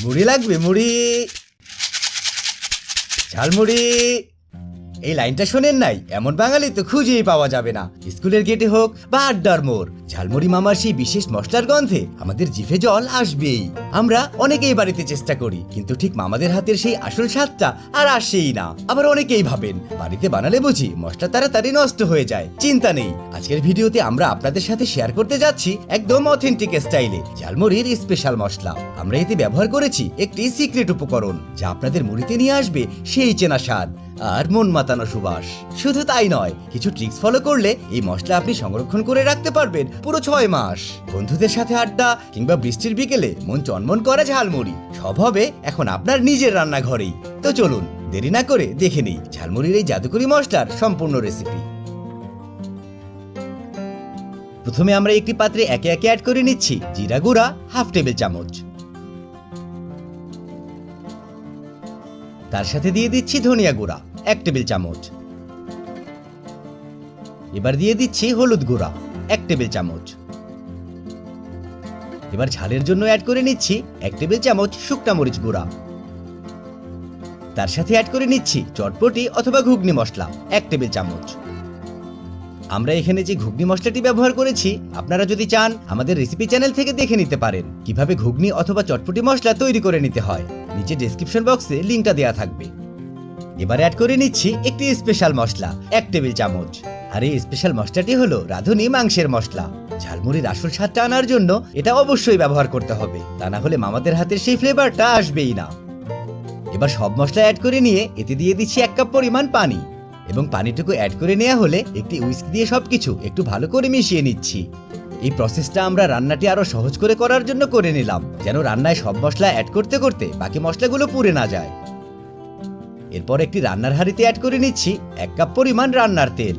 মুড়ি লাগবে, মুড়ি, ঝালমুড়ি। এই লাইনটা শোনেন নাই? এমন বাঙালি তো খুঁজেই পাওয়া যাবে না। স্কুলের গেটে হোক বা আড্ডার মোড়, ঝালমুড়ি মামার সেই বিশেষ মশলার গন্ধে আমাদের জিভে জল আসবেই। আমরা অনেকেই বাড়িতে চেষ্টা করি, কিন্তু ঠিক মামাদের হাতের সেই আসল স্বাদটা আর আসেই না। আবার অনেকেই ভাবেন বাড়িতে বানালে বুঝি মশলা তাড়াতাড়ি নষ্ট হয়ে যায়। চিন্তা নেই, আজকের ভিডিওতে আমরা আপনাদের সাথে শেয়ার করতে যাচ্ছি একদম অথেন্টিক স্টাইলে ঝালমুড়ির স্পেশাল মশলা। আমরা এতে ব্যবহার করেছি একটি সিক্রেট উপকরণ, যা আপনাদের মুড়িতে নিয়ে আসবে সেই চেনা স্বাদ আর মন মাতানো সুবাস। শুধু তাই নয়, কিছু ট্রিক্স ফলো করলে এই মশলা আপনি সংরক্ষণ করে রাখতে পারবেন পুরো 6 মাস। বন্ধুদের সাথে আড্ডা কিংবা বৃষ্টির বিকেলে মন চনমন করে ঝালমুড়ি সব হবে এখন আপনার নিজের রান্নাঘরেই। তো চলুন দেরি না করে দেখে নিই ঝালমুড়ির এই জাদুকরি মশলার সম্পূর্ণ রেসিপি। প্রথমে আমরা একটি পাত্রে একে একে অ্যাড করে নিচ্ছি জিরা গুঁড়া হাফ টেবিল চামচ, তার সাথে দিয়ে দিচ্ছি ধনিয়া গুঁড়া 1 টেবিল চামচ। এবার দিয়ে দিচ্ছি হলুদ গুঁড়া 1 টেবিল চামচ। এবার ঝালের জন্য অ্যাড করে নিচ্ছি 1 টেবিল চামচ শুকনা মরিচ গুঁড়া। তার সাথে অ্যাড করে নিচ্ছি চটপটি অথবা ঘুগনি মশলা 1 টেবিল চামচ। আমরা এখানে যে ঘুগনি মশলাটি ব্যবহার করেছি, আপনারা যদি চান আমাদের রেসিপি চ্যানেল থেকে দেখে নিতে পারেন কিভাবে ঘুগনি অথবা চটপটি মশলা তৈরি করে নিতে হয়। নিচে ডেসক্রিপশন বক্সে লিংকটা দেওয়া থাকবে। এবার অ্যাড করে নিচ্ছি একটি স্পেশাল মশলা 1 টেবিল চামচ। আর এই স্পেশাল মশলাটি হলো রাঁধুনি মাংসের মশলা। ঝালমুড়ির আসল স্বাদটা আনার জন্য এটা অবশ্যই ব্যবহার করতে হবে, তা না হলে মামাদের হাতের সেই ফ্লেভারটা আসবেই না। এবার সব মশলা অ্যাড করে নিয়ে এতে দিয়ে দিচ্ছি 1 কাপ পরিমাণ পানি, এবং পানিটুকু অ্যাড করে নেওয়া হলে একটি হুইস্ক দিয়ে সবকিছু একটু ভালো করে মিশিয়ে নিচ্ছি। এই প্রসেসটা আমরা রান্নাটি আরো সহজ করে করার জন্য করে নিলাম, যেন রান্নায় সব মশলা অ্যাড করতে করতে বাকি মশলাগুলো পুড়ে না যায়। এরপর একটি রান্নার হাঁড়িতে অ্যাড করে নিচ্ছি 1 কাপ পরিমাণ রান্নার তেল,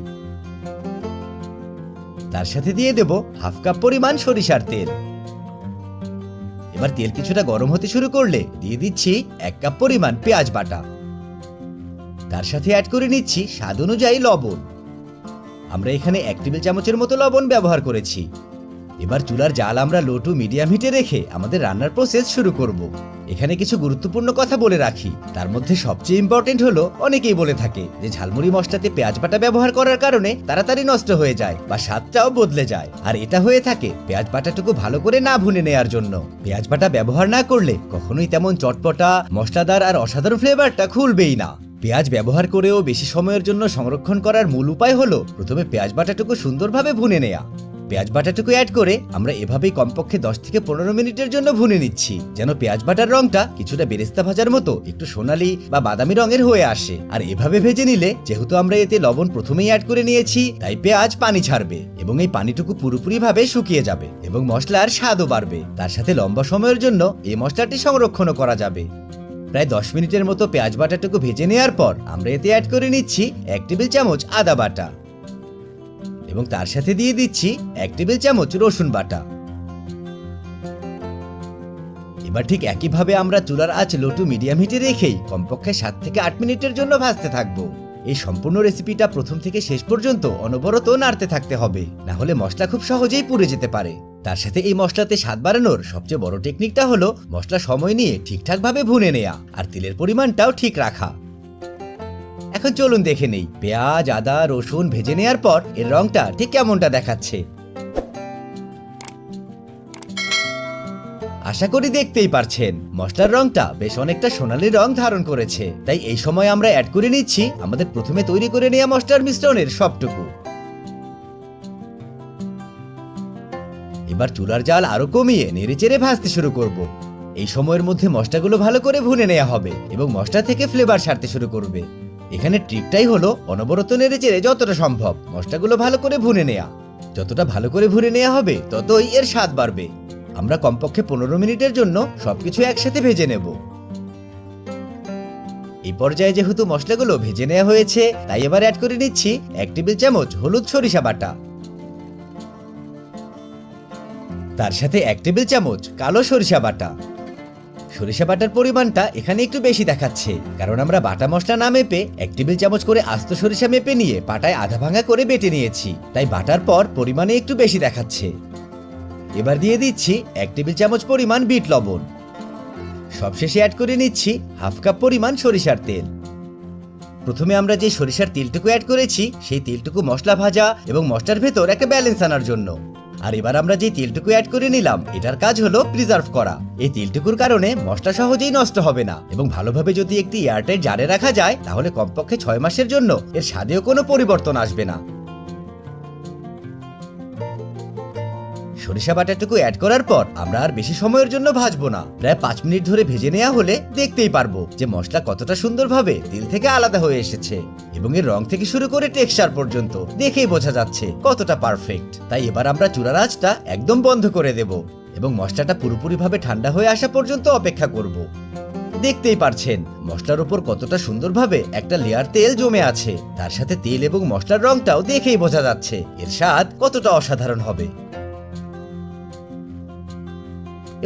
তার সাথে দিয়ে দেব হাফ কাপ পরিমাণ সরিষার তেল। এবার তেল কিছুটা গরম হতে শুরু করলে দিয়ে দিচ্ছি 1 কাপ পরিমাণ পেঁয়াজ বাটা, তার সাথে অ্যাড করে নিচ্ছি স্বাদ অনুযায়ী লবণ। আমরা এখানে 1 টেবিল চামচের মতো লবণ ব্যবহার করেছি। এবার চুলার জাল আমরা লো টু মিডিয়াম হিটে রেখে আমাদের রান্নার প্রসেস শুরু করব। এখানে কিছু গুরুত্বপূর্ণ কথা বলে রাখি, তার মধ্যে সবচেয়ে ইম্পর্টেন্ট হলো অনেকেই বলে থাকে যে ঝালমুড়ি মশলাতে পেঁয়াজ বাটা ব্যবহার করার কারণে তাড়াতাড়ি নষ্ট হয়ে যায় বা স্বাদটাও বদলে যায়। আর এটা হয়ে থাকে পেঁয়াজ বাটাটুকু ভালো করে না ভুনে নেয়ার জন্য। পেঁয়াজ বাটা ব্যবহার না করলে কখনোই তেমন চটপটা, মশলাদার আর অসাধারণ ফ্লেভারটা খুলবেই না। পেঁয়াজ ব্যবহার করেও বেশি সময়ের জন্য সংরক্ষণ করার মূল উপায় হলো প্রথমে পেঁয়াজ বাটাটুকু সুন্দরভাবে ভুনে নেয়া। পেঁয়াজ বাটাটুকু অ্যাড করে আমরা এভাবেই কমপক্ষে 10 থেকে 15 মিনিটের জন্য ভুনে নিচ্ছি, যেন পেঁয়াজ বাটার রংটা কিছুটা বেরেস্তা ভাজার মতো একটু সোনালী বা বাদামি রঙের হয়ে আসে। আর এভাবে ভেজে নিলে, যেহেতু আমরা এতে লবণ প্রথমেই অ্যাড করে নিয়েছি, তাই পেঁয়াজ পানি ছাড়বে এবং এই পানিটুকু পুরোপুরিভাবে শুকিয়ে যাবে এবং মশলার স্বাদও বাড়বে। তার সাথে লম্বা সময়ের জন্য এই মশলাটি সংরক্ষণও করা যাবে। প্রায় 10 মিনিটের মতো পেঁয়াজ বাটাটুকু ভেজে নেওয়ার পর আমরা এতে অ্যাড করে নিচ্ছি 1 টেবিল চামচ আদা বাটা, এবং তার সাথে দিয়ে দিচ্ছি 1 টেবিল চামচ রসুন বাটা। এবার ঠিক একইভাবে আমরা চুলার আঁচ লো টু মিডিয়াম হিটে রেখেই কমপক্ষে 7 থেকে 8 মিনিটের জন্য ভাজতে থাকবো। এই সম্পূর্ণ রেসিপিটা প্রথম থেকে শেষ পর্যন্ত অনবরত নাড়তে থাকতে হবে, না হলে মশলা খুব সহজেই পুড়ে যেতে পারে। তার সাথে এই মশলাতে স্বাদ বাড়ানোর সবচেয়ে বড় টেকনিকটা হলো মশলা সময় নিয়ে ঠিকঠাকভাবে ভুনে নেয়া আর তেলের পরিমাণটাও ঠিক রাখা। এখন চলুন দেখে নেই পেঁয়াজ, আদা, রসুন ভেজে নেওয়ার পর এর রংটা ঠিক কেমনটা দেখাচ্ছে। আশা করি দেখতেই পারছেন মশলার রংটা বেশ অনেকটা সোনালী রং ধারণ করেছে। তাই এই সময় আমরা অ্যাড করে নিচ্ছি আমাদের প্রথমে তৈরি করে নেওয়া মশলার মিশ্রণের সবটুকু। এবার চুলার জাল আরো কমিয়ে নেড়েচেড়ে ভাজতে শুরু করব। এই সময়ের মধ্যে মশলাগুলো ভালো করে ভুনে নেওয়া হবে এবং মশলা থেকে ফ্লেভার ছাড়তে শুরু করবে। এখানে ট্রিকটাই হলো অনবরত নেড়েচেড়ে যতটা সম্ভব মশলাগুলো ভালো করে ভুনে নেওয়া। যতটা ভালো করে ভুনে নেওয়া হবে ততই এর স্বাদ বাড়বে। আমরা কমপক্ষে 15 মিনিটের জন্য সবকিছু একসাথে ভেজে নেব। এই পর্যায়ে যেহেতু মশলাগুলো ভেজে নেওয়া হয়েছে, তাই এবার অ্যাড করে নিচ্ছি 1 টেবিল চামচ হলুদ সরিষা বাটা, তার সাথে 1 টেবিল চামচ কালো সরিষা বাটা। সরিষা বাটার পরিমাণটা এখানে একটু বেশি দেখাচ্ছে, কারণ আমরা বাটা মশলা না মেপে 1 টেবিল চামচ করে আস্ত সরিষা মেপে নিয়ে পাটায় আধা ভাঙা করে বেটে নিয়েছি, তাই বাটার পর পরিমাণে একটু বেশি দেখাচ্ছে। এবার দিয়ে দিচ্ছি 1 টেবিল চামচ পরিমাণ বিট লবণ। সবশেষে অ্যাড করে নিচ্ছি হাফ কাপ পরিমাণ সরিষার তেল। প্রথমে আমরা যে সরিষার তেলটুকু অ্যাড করেছি সেই তেলটুকু মশলা ভাজা এবং মশলার ভেতর একটা ব্যালেন্স আনার জন্য। আর এবার আমরা যে তেলটুকু অ্যাড করে নিলাম এটার কাজ হলো প্রিজার্ভ করা। এই তেলটুকুর কারণে মশলা সহজেই নষ্ট হবে না এবং ভালোভাবে যদি একটি এয়ারটাইট জারে রাখা যায় তাহলে কমপক্ষে 6 মাসের জন্য এর স্বাদেও কোনো পরিবর্তন আসবে না। সরিষা বাটাটুকু অ্যাড করার পর আমরা আর বেশি সময়ের জন্য ভাজবো না, প্রায় 5 মিনিট ধরে ভেজে নেওয়া হলে দেখতেই পারবো যে মশলা কতটা সুন্দরভাবে তেল থেকে আলাদা হয়ে এসেছে এবং এর রং থেকে শুরু করে টেক্সচার পর্যন্ত দেখেই বোঝা যাচ্ছে কতটা পারফেক্ট। তাই এবার আমরা চুলার আঁচটা একদম বন্ধ করে দেব এবং মশলাটা পুরোপুরিভাবে ঠান্ডা হয়ে আসা পর্যন্ত অপেক্ষা করব। দেখতেই পারছেন মশলার উপর কতটা সুন্দরভাবে একটা লেয়ার তেল জমে আছে, তার সাথে তেল এবং মশলার রংটাও দেখেই বোঝা যাচ্ছে এর স্বাদ কতটা অসাধারণ হবে।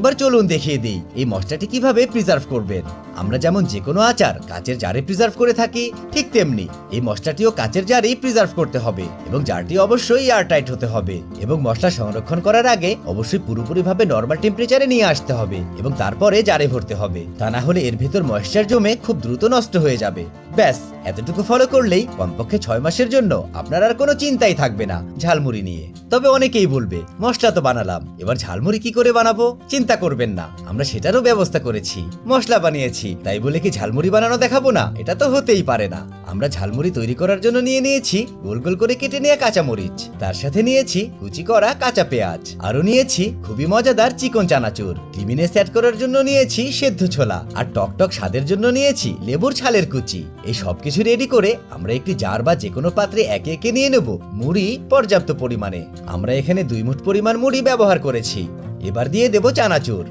এবার চলুন দেখিয়ে দিই এই মশলাটি কিভাবে প্রিজার্ভ করবেন। আমরা যেমন যে কোনো আচার কাচের জারে প্রিজার্ভ করে থাকি, ঠিক তেমনি এই মশলাটিও কাচের জারেই প্রিজার্ভ করতে হবে এবং জারটি অবশ্যই এয়ারটাইট হতে হবে এবং মশলা সংরক্ষণ করার আগে অবশ্যই পুরোপুরিভাবে নরমাল টেম্পারেচারে নিয়ে আসতে হবে এবং তারপরে জারে ভরতে হবে, তা না হলে এর ভেতর ময়েশ্চার জমে খুব দ্রুত নষ্ট হয়ে যাবে। ব্যাস এতটুকু ফলো করলেই কমপক্ষে 6 মাসের জন্য আপনার আর কোনো চিন্তাই থাকবে না ঝালমুড়ি নিয়ে। তবে অনেকেই বলবে মশলা তো বানালাম, এবার ঝালমুড়ি কি করে বানাবো? চিন্তা করবেন না, আমরা সেটারও ব্যবস্থা করেছি। মশলা বানিয়েছি তাই বলে কি ঝালমুড়ি বানানো দেখাবো না? এটা তো হতেই পারে না। আমরা ঝালমুড়ি তৈরি করার জন্য নিয়েছি গোল গোল করে কেটে নেওয়া কাঁচামরিচ, তার সাথে নিয়েছি কুচি করা কাঁচা পেঁয়াজ, আরো নিয়েছি খুবই মজাদার চিকন চানাচুর, ক্রিমিনেস অ্যাড করার জন্য নিয়েছি সেদ্ধ ছোলা, আর টকটক স্বাদের জন্য নিয়েছি লেবুর ছালের কুচি। এই সবকিছু রেডি করে আমরা একটি জার বা যে কোনো পাত্রে একে একে নিয়ে নেব মুড়ি পর্যাপ্ত পরিমাণে। আমরা এখানে 2 মুঠ পরিমাণ মুড়ি ব্যবহার করেছি। এবার দিয়ে দেব চানাচুর,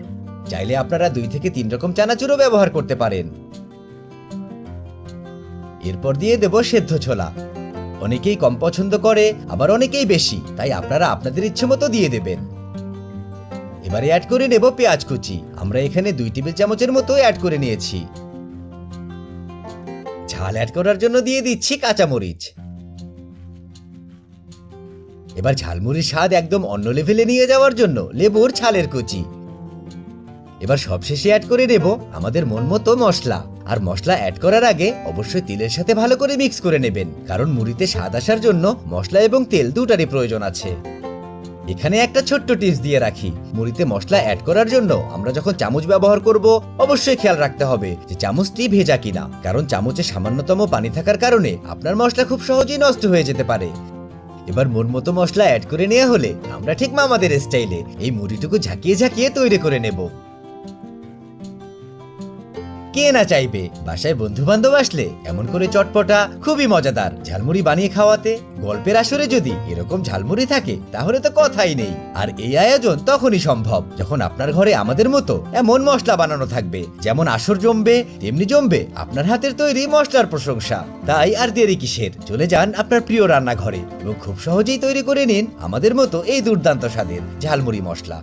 চাইলে আপনারা 2 থেকে 3 রকম চানাচুরও ব্যবহার করতে পারেন। এরপর দিয়ে দেব সেদ্ধ ছোলা, অনেকেই কম পছন্দ করে আবার অনেকেই বেশি, তাই আপনারা আপনাদের ইচ্ছে মতো দিয়ে দেবেন। এবারে অ্যাড করে নেব পেঁয়াজ কুচি, আমরা এখানে 2 টেবিল চামচের মতো অ্যাড করে নিয়েছি। ঝাল অ্যাড করার জন্য দিয়ে দিচ্ছি কাঁচামরিচ। এবার ঝালমুড়ির স্বাদ একদম অন্য লেভেলে নিয়ে যাওয়ার জন্য লেবুর ছালের কুচি। এবার সবশেষে অ্যাড করে নেব আমাদের মন মতো মশলা, আর মশলা অ্যাড করার আগে অবশ্যই তেলের সাথে ভালো করে মিক্স করে নেবেন, কারণ মুড়িতে স্বাদ আসার জন্য মশলা এবং তেল দুটারই প্রয়োজন আছে। এখানে একটা ছোট্ট টিপস দিয়ে রাখি, মুড়িতে মশলা অ্যাড করার জন্য আমরা যখন চামচ ব্যবহার করব অবশ্যই খেয়াল রাখতে হবে যে চামচটি ভেজা কিনা, কারণ চামচে সামান্যতম পানি থাকার কারণে আপনার মশলা খুব সহজেই নষ্ট হয়ে যেতে পারে। এবার মন মতো মশলা অ্যাড করে নেওয়া হলে আমরা ঠিক মামাদের স্টাইলে এই মুড়িটুকু ঝাঁকিয়ে ঝাঁকিয়ে তৈরি করে নেব। কে না চাইবে বাসায় বন্ধু বান্ধব আসলে এমন করে চটপটা খুবই মজাদার ঝালমুড়ি বানিয়ে খাওয়াতে? গল্পের আসরে যদি এরকম ঝালমুড়ি থাকে তাহলে তো কথাই নেই। আর এই আয়োজন তখনই সম্ভব যখন আপনার ঘরে আমাদের মতো এমন মশলা বানানো থাকবে, যেমন আসর জমবে তেমনি জমবে আপনার হাতের তৈরি মশলার প্রশংসা। তাই আর দেরি কিসের, চলে যান আপনার প্রিয় রান্নাঘরে এবং খুব সহজেই তৈরি করে নিন আমাদের মতো এই দুর্দান্ত স্বাদের ঝালমুড়ি মশলা।